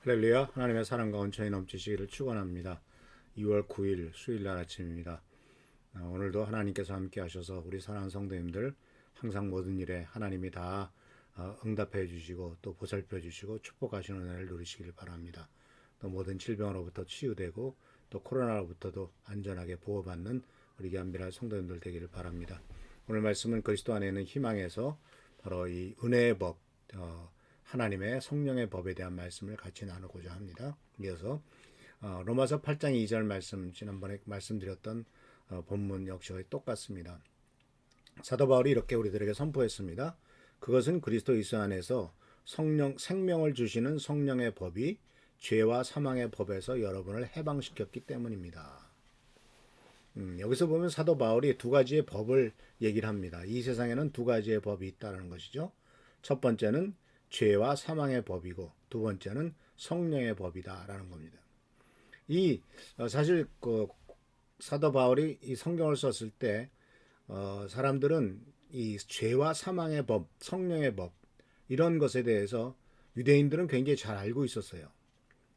할렐루야. 하나님의 사랑과 온천이 넘치시기를 축원합니다. 2월 9일 수요일날 아침입니다. 오늘도 하나님께서 함께 하셔서 우리 사랑하는 성도님들 항상 모든 일에 하나님이 다 응답해 주시고 또 보살펴 주시고 축복하시는 은혜를 누리시길 바랍니다. 또 모든 질병으로부터 치유되고 또 코로나로부터도 안전하게 보호받는 우리 귀한 성도님들 되기를 바랍니다. 오늘 말씀은 그리스도 안에 있는 희망에서 바로 이 은혜의 법, 하나님의 성령의 법에 대한 말씀을 같이 나누고자 합니다. 이어서 로마서 8장 2절 말씀, 지난번에 말씀드렸던 본문 역시 똑같습니다. 사도 바울이 이렇게 우리들에게 선포했습니다. 그것은 그리스도 예수 안에서 생명을 주시는 성령의 법이 죄와 사망의 법에서 여러분을 해방시켰기 때문입니다. 여기서 보면 사도 바울이 두 가지의 법을 얘기를 합니다. 이 세상에는 두 가지의 법이 있다는 것이죠. 첫 번째는 죄와 사망의 법이고 두 번째는 성령의 법이다라는 겁니다. 사실 사도 바울이 이 성경을 썼을 때 사람들은 이 죄와 사망의 법, 성령의 법 이런 것에 대해서 유대인들은 굉장히 잘 알고 있었어요.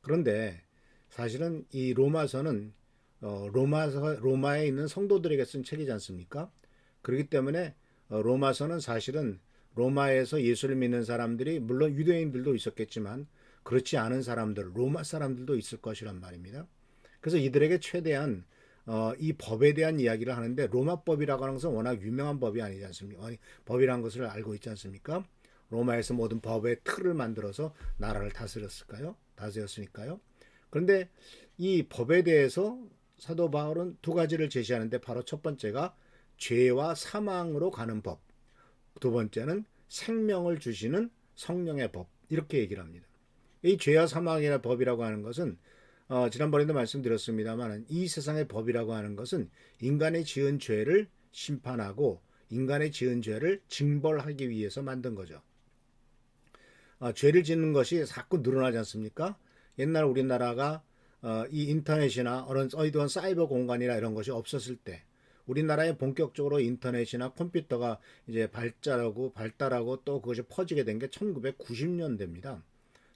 그런데 사실은 이 로마서는 로마에 있는 성도들에게 쓴 책이지 않습니까? 그렇기 때문에 로마서는 사실은 로마에서 예수를 믿는 사람들이 물론 유대인들도 있었겠지만 그렇지 않은 사람들, 로마 사람들도 있을 것이란 말입니다. 그래서 이들에게 최대한 이 법에 대한 이야기를 하는데 로마법이라고 하는 것은 워낙 유명한 법이 아니지 않습니까? 법이라는 것을 알고 있지 않습니까? 로마에서 모든 법의 틀을 만들어서 나라를 다스렸으니까요. 그런데 이 법에 대해서 사도 바울은 두 가지를 제시하는데 바로 첫 번째가 죄와 사망으로 가는 법, 두 번째는 생명을 주시는 성령의 법 이렇게 얘기를 합니다. 이 죄와 사망의 법이라고 하는 것은 지난번에도 말씀드렸습니다만 이 세상의 법이라고 하는 것은 인간의 지은 죄를 심판하고 인간의 지은 죄를 징벌하기 위해서 만든 거죠. 죄를 짓는 것이 자꾸 늘어나지 않습니까? 옛날 우리나라가 이 인터넷이나 어떤 사이버 공간이나 이런 것이 없었을 때 우리나라에 본격적으로 인터넷이나 컴퓨터가 이제 발달하고 또 그것이 퍼지게 된 게 1990년대입니다.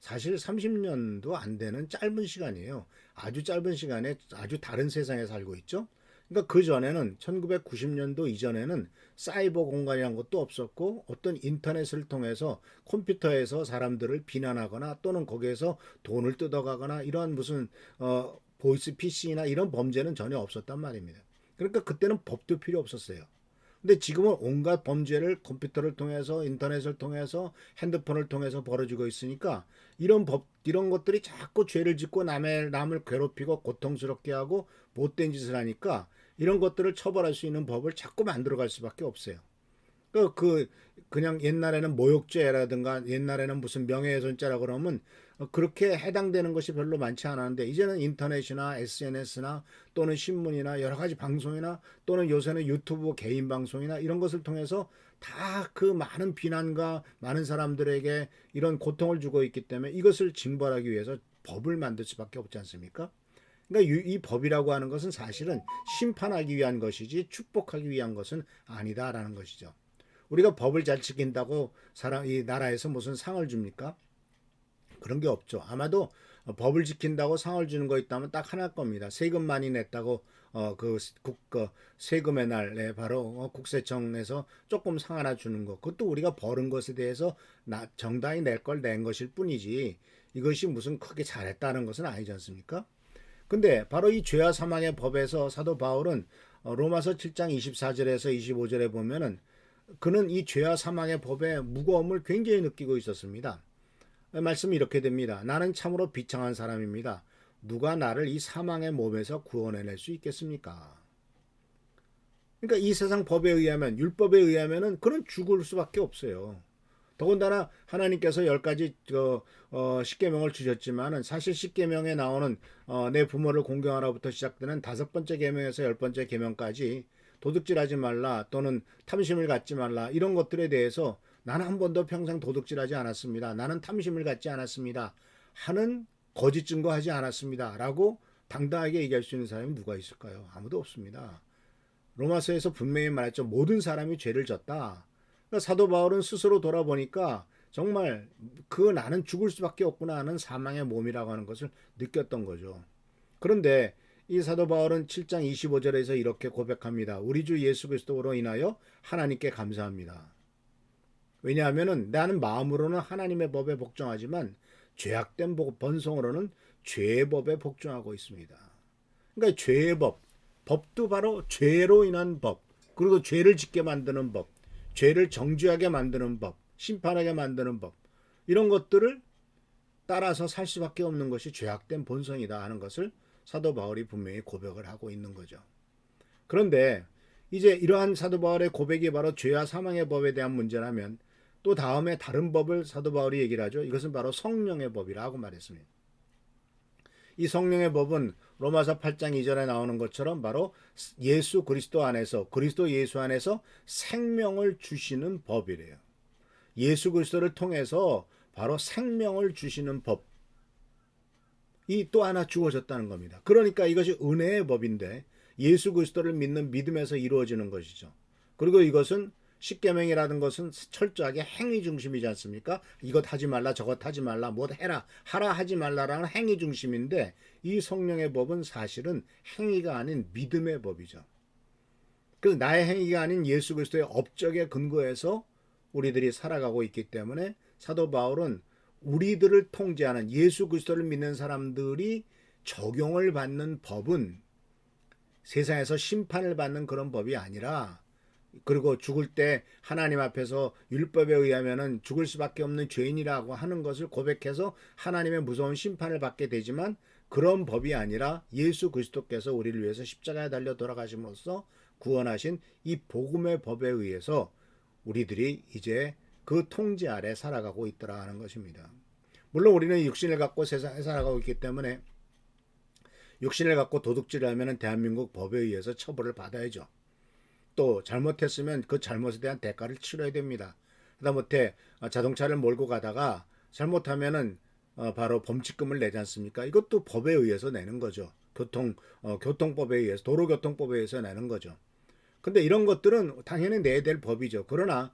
사실 30년도 안 되는 짧은 시간이에요. 아주 짧은 시간에 아주 다른 세상에 살고 있죠. 그러니까 그 전에는 1990년도 이전에는 사이버 공간이란 것도 없었고 어떤 인터넷을 통해서 컴퓨터에서 사람들을 비난하거나 또는 거기에서 돈을 뜯어가거나 이런 무슨 보이스 PC나 이런 범죄는 전혀 없었단 말입니다. 그러니까 그때는 법도 필요 없었어요. 근데 지금은 온갖 범죄를 컴퓨터를 통해서 인터넷을 통해서 핸드폰을 통해서 벌어지고 있으니까 이런 것들이 자꾸 죄를 짓고 남을 괴롭히고 고통스럽게 하고 못된 짓을 하니까 이런 것들을 처벌할 수 있는 법을 자꾸 만들어갈 수밖에 없어요. 그냥 옛날에는 모욕죄라든가 옛날에는 무슨 명예훼손죄라 그러면 그렇게 해당되는 것이 별로 많지 않았는데 이제는 인터넷이나 SNS나 또는 신문이나 여러 가지 방송이나 또는 요새는 유튜브 개인 방송이나 이런 것을 통해서 다 그 많은 비난과 많은 사람들에게 이런 고통을 주고 있기 때문에 이것을 징벌하기 위해서 법을 만들 수밖에 없지 않습니까? 그러니까 이 법이라고 하는 것은 사실은 심판하기 위한 것이지 축복하기 위한 것은 아니다라는 것이죠. 우리가 법을 잘 지킨다고 이 나라에서 무슨 상을 줍니까? 그런 게 없죠. 아마도 법을 지킨다고 상을 주는 거 있다면 딱 하나일 겁니다. 세금 많이 냈다고 세금의 날에 바로 국세청에서 조금 상 하나 주는 거. 그것도 우리가 벌은 것에 대해서 정당히 낼 걸 낸 것일 뿐이지 이것이 무슨 크게 잘했다는 것은 아니지 않습니까? 근데 바로 이 죄와 사망의 법에서 사도 바울은 로마서 7장 24절에서 25절에 보면은 그는 이 죄와 사망의 법의 무거움을 굉장히 느끼고 있었습니다. 말씀이 이렇게 됩니다. 나는 참으로 비창한 사람입니다. 누가 나를 이 사망의 몸에서 구원해낼 수 있겠습니까? 그러니까 이 세상 법에 의하면 율법에 의하면은 그는 죽을 수밖에 없어요. 더군다나 하나님께서 10가지 십계명을 주셨지만은 사실 십계명에 나오는 내 부모를 공경하라부터 시작되는 5번째 계명에서 10번째 계명까지 도둑질하지 말라 또는 탐심을 갖지 말라 이런 것들에 대해서 나는 한 번도 평생 도둑질하지 않았습니다. 나는 탐심을 갖지 않았습니다. 하는 거짓 증거하지 않았습니다. 라고 당당하게 얘기할 수 있는 사람이 누가 있을까요? 아무도 없습니다. 로마서에서 분명히 말했죠. 모든 사람이 죄를 졌다. 그러니까 사도 바울은 스스로 돌아보니까 정말 그 나는 죽을 수밖에 없구나 하는 사망의 몸이라고 하는 것을 느꼈던 거죠. 그런데 이 사도 바울은 7장 25절에서 이렇게 고백합니다. 우리 주 예수 그리스도로 인하여 하나님께 감사합니다. 왜냐하면 나는 마음으로는 하나님의 법에 복종하지만 죄악된 번성으로는 죄의 법에 복종하고 있습니다. 그러니까 죄의 법, 법도 바로 죄로 인한 법, 그리고 죄를 짓게 만드는 법, 죄를 정죄하게 만드는 법, 심판하게 만드는 법, 이런 것들을 따라서 살 수밖에 없는 것이 죄악된 본성이다 하는 것을 사도 바울이 분명히 고백을 하고 있는 거죠. 그런데 이제 이러한 사도 바울의 고백이 바로 죄와 사망의 법에 대한 문제라면 또 다음에 다른 법을 사도 바울이 얘기를 하죠. 이것은 바로 성령의 법이라고 말했습니다. 이 성령의 법은 로마서 8장 2절에 나오는 것처럼 바로 예수 그리스도 안에서, 그리스도 예수 안에서 생명을 주시는 법이래요. 예수 그리스도를 통해서 바로 생명을 주시는 법이 또 하나 주어졌다는 겁니다. 그러니까 이것이 은혜의 법인데 예수 그리스도를 믿는 믿음에서 이루어지는 것이죠. 그리고 이것은 십계명이라는 것은 철저하게 행위 중심이지 않습니까? 이것 하지 말라, 저것 하지 말라, 뭐 해라, 하라 하지 말라라는 행위 중심인데 이 성령의 법은 사실은 행위가 아닌 믿음의 법이죠. 그래서 나의 행위가 아닌 예수 그리스도의 업적에 근거해서 우리들이 살아가고 있기 때문에 사도 바울은 우리들을 통제하는 예수 그리스도를 믿는 사람들이 적용을 받는 법은 세상에서 심판을 받는 그런 법이 아니라, 그리고 죽을 때 하나님 앞에서 율법에 의하면은 죽을 수밖에 없는 죄인이라고 하는 것을 고백해서 하나님의 무서운 심판을 받게 되지만 그런 법이 아니라 예수 그리스도께서 우리를 위해서 십자가에 달려 돌아가심으로써 구원하신 이 복음의 법에 의해서 우리들이 이제 그 통제 아래 살아가고 있더라 하는 것입니다. 물론 우리는 육신을 갖고 세상에 살아가고 있기 때문에 육신을 갖고 도둑질을 하면 대한민국 법에 의해서 처벌을 받아야죠. 또 잘못했으면 그 잘못에 대한 대가를 치러야 됩니다. 하다못해 자동차를 몰고 가다가 잘못하면은 바로 범칙금을 내지 않습니까? 이것도 법에 의해서 내는 거죠. 교통법에 의해서, 도로교통법에 의해서 내는 거죠. 근데 이런 것들은 당연히 내야 될 법이죠. 그러나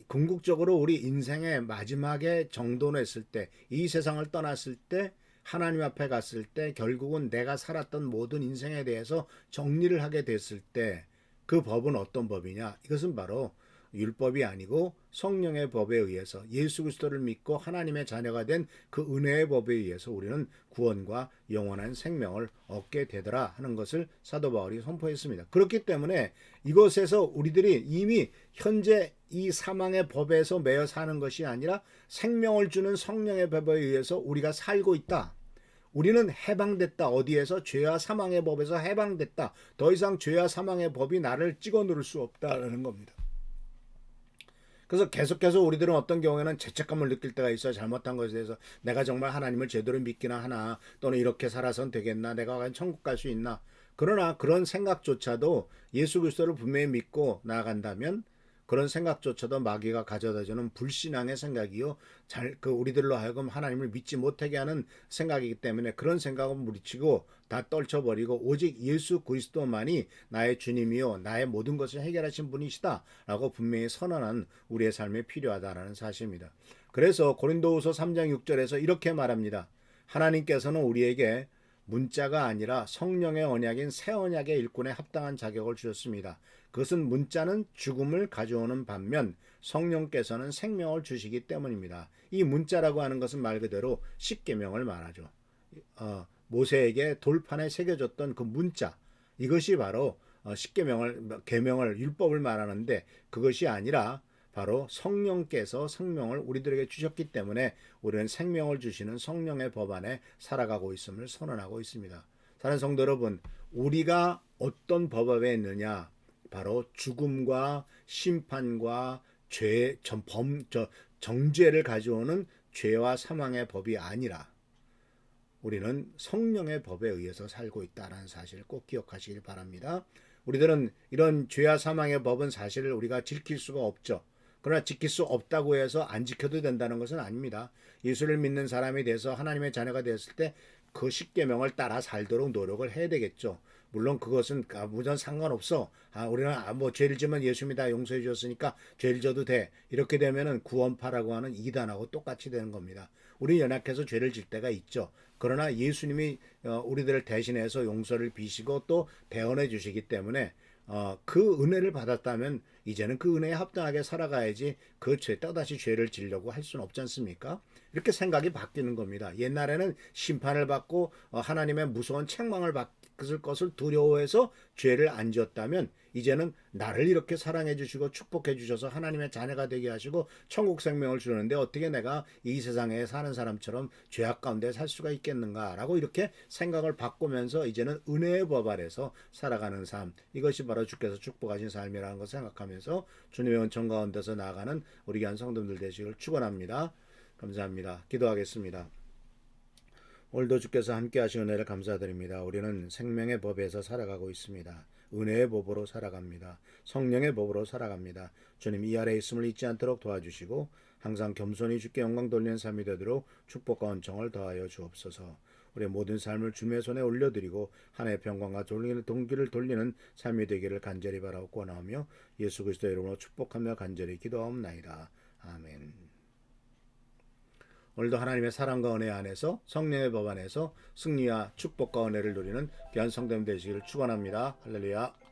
궁극적으로 우리 인생의 마지막에 정돈했을 때, 이 세상을 떠났을 때, 하나님 앞에 갔을 때 결국은 내가 살았던 모든 인생에 대해서 정리를 하게 됐을 때 그 법은 어떤 법이냐? 이것은 바로 율법이 아니고 성령의 법에 의해서 예수 그리스도를 믿고 하나님의 자녀가 된 그 은혜의 법에 의해서 우리는 구원과 영원한 생명을 얻게 되더라 하는 것을 사도 바울이 선포했습니다. 그렇기 때문에 이것에서 우리들이 이미 현재 이 사망의 법에서 매여 사는 것이 아니라 생명을 주는 성령의 법에 의해서 우리가 살고 있다. 우리는 해방됐다. 어디에서? 죄와 사망의 법에서 해방됐다. 더 이상 죄와 사망의 법이 나를 찍어 누를 수 없다라는 겁니다. 그래서 계속해서 우리들은 어떤 경우에는 죄책감을 느낄 때가 있어요. 잘못한 것에 대해서 내가 정말 하나님을 제대로 믿기나 하나, 또는 이렇게 살아선 되겠나, 내가 과연 천국 갈 수 있나. 그러나 그런 생각조차도 예수 그리스도를 분명히 믿고 나아간다면 그런 생각조차도 마귀가 가져다주는 불신앙의 생각이요, 우리들로 하여금 하나님을 믿지 못하게 하는 생각이기 때문에 그런 생각은 물리치고 다 떨쳐버리고 오직 예수 그리스도만이 나의 주님이요 나의 모든 것을 해결하신 분이시다 라고 분명히 선언한 우리의 삶에 필요하다라는 사실입니다. 그래서 고린도후서 3장 6절에서 이렇게 말합니다. 하나님께서는 우리에게 문자가 아니라 성령의 언약인 새 언약의 일꾼에 합당한 자격을 주셨습니다. 그것은 문자는 죽음을 가져오는 반면 성령께서는 생명을 주시기 때문입니다. 이 문자라고 하는 것은 말 그대로 십계명을 말하죠. 모세에게 돌판에 새겨졌던 그 문자, 이것이 바로 십계명을, 계명을, 율법을 말하는데 그것이 아니라 바로 성령께서 생명을 우리들에게 주셨기 때문에 우리는 생명을 주시는 성령의 법 안에 살아가고 있음을 선언하고 있습니다. 사랑하는 성도 여러분, 우리가 어떤 법 안에 있느냐? 바로 죽음과 심판과 정죄를 가져오는 죄와 사망의 법이 아니라 우리는 성령의 법에 의해서 살고 있다는 사실을 꼭 기억하시길 바랍니다. 우리들은 이런 죄와 사망의 법은 사실을 우리가 지킬 수가 없죠. 그러나 지킬 수 없다고 해서 안 지켜도 된다는 것은 아닙니다. 예수를 믿는 사람이 돼서 하나님의 자녀가 되었을 때 그 십계명을 따라 살도록 노력을 해야 되겠죠. 물론 그것은 무전 상관없어. 우리는 뭐 죄를 지면 예수님이 다 용서해 주셨으니까 죄를 져도 돼. 이렇게 되면은 구원파라고 하는 이단하고 똑같이 되는 겁니다. 우리 연약해서 죄를 질 때가 있죠. 그러나 예수님이 우리들을 대신해서 용서를 비시고 또 대언해 주시기 때문에 그 은혜를 받았다면 이제는 그 은혜에 합당하게 살아가야지 그 죄, 또다시 죄를 지려고 할 수는 없지 않습니까? 이렇게 생각이 바뀌는 겁니다. 옛날에는 심판을 받고 하나님의 무서운 책망을 받을 것을 두려워해서 죄를 안 지었다면 이제는 나를 이렇게 사랑해 주시고 축복해 주셔서 하나님의 자녀가 되게 하시고 천국 생명을 주는데 어떻게 내가 이 세상에 사는 사람처럼 죄악 가운데 살 수가 있겠는가라고 이렇게 생각을 바꾸면서 이제는 은혜의 법 아래서 살아가는 삶, 이것이 바로 주께서 축복하신 삶이라는 것을 생각하면서 주님의 은총 가운데서 나아가는 우리 귀한 성도들 되시길 축원합니다. 감사합니다. 기도하겠습니다. 오늘도 주께서 함께 하신 은혜를 감사드립니다. 우리는 생명의 법에서 살아가고 있습니다. 은혜의 법으로 살아갑니다. 성령의 법으로 살아갑니다. 주님 이 아래에 있음을 잊지 않도록 도와주시고 항상 겸손히 주께 영광 돌리는 삶이 되도록 축복과 은총을 더하여 주옵소서. 우리의 모든 삶을 주님의 손에 올려드리고 하나님의 평강과 동기를 돌리는 삶이 되기를 간절히 바라고 원하며 예수 그리스도의 이름으로 축복하며 간절히 기도하옵나이다. 아멘. 오늘도 하나님의 사랑과 은혜 안에서 성령의 법 안에서 승리와 축복과 은혜를 누리는 귀한 성도님 되시기를 축원합니다. 할렐루야.